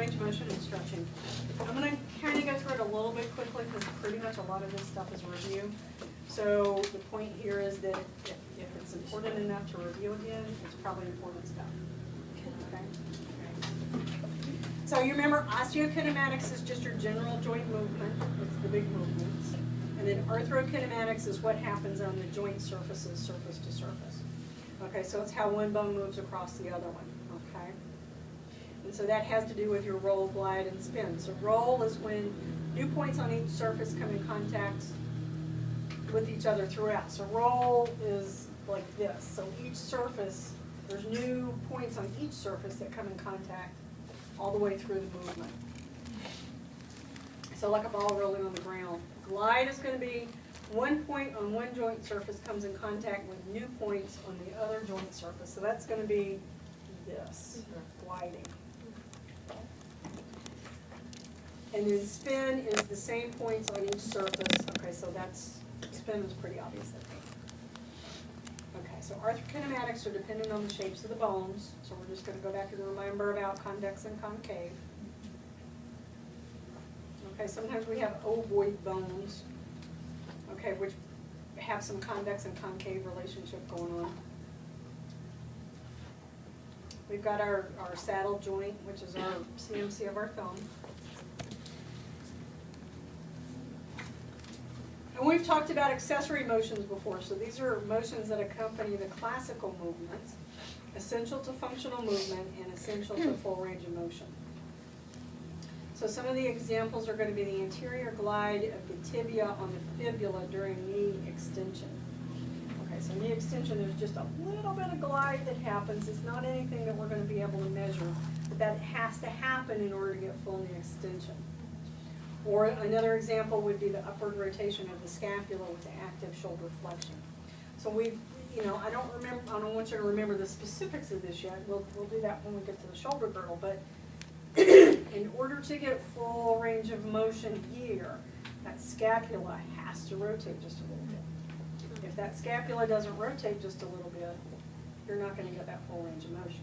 range of motion and stretching. I'm going to kind of go through it a little bit quickly because pretty much a lot of this stuff is review. So the point here is that if it's important enough to review again, it's probably important stuff. Okay? So you remember osteokinematics is just your general joint movement. It's the big movements. And then arthrokinematics is what happens on the joint surfaces, surface to surface. Okay, so it's how one bone moves across the other one. Okay? And so that has to do with your roll, glide, and spin. So roll is when new points on each surface come in contact with each other throughout. So roll is like this. So each surface, there's new points on each surface that come in contact all the way through the movement. So like a ball rolling on the ground. Glide is going to be one point on one joint surface comes in contact with new points on the other joint surface. So that's going to be this, gliding. And then spin is the same points on each surface. Okay, so that's, spin is pretty obvious, I think. Okay, so arthrokinematics are dependent on the shapes of the bones. So we're just going to go back and remember about convex and concave. Okay, sometimes we have ovoid bones, okay, which have some convex and concave relationship going on. We've got our saddle joint, which is our CMC of our thumb. And we've talked about accessory motions before, so these are motions that accompany the classical movements, essential to functional movement and essential to full range of motion. So some of the examples are going to be the anterior glide of the tibia on the fibula during knee extension. Okay, so knee extension, there's just a little bit of glide that happens. It's not anything that we're going to be able to measure, but that has to happen in order to get full knee extension. Or another example would be the upward rotation of the scapula with the active shoulder flexion. So we've, I don't want you to remember the specifics of this yet. We'll do that when we get to the shoulder girdle, but in order to get full range of motion here, that scapula has to rotate just a little bit. If that scapula doesn't rotate just a little bit, you're not going to get that full range of motion.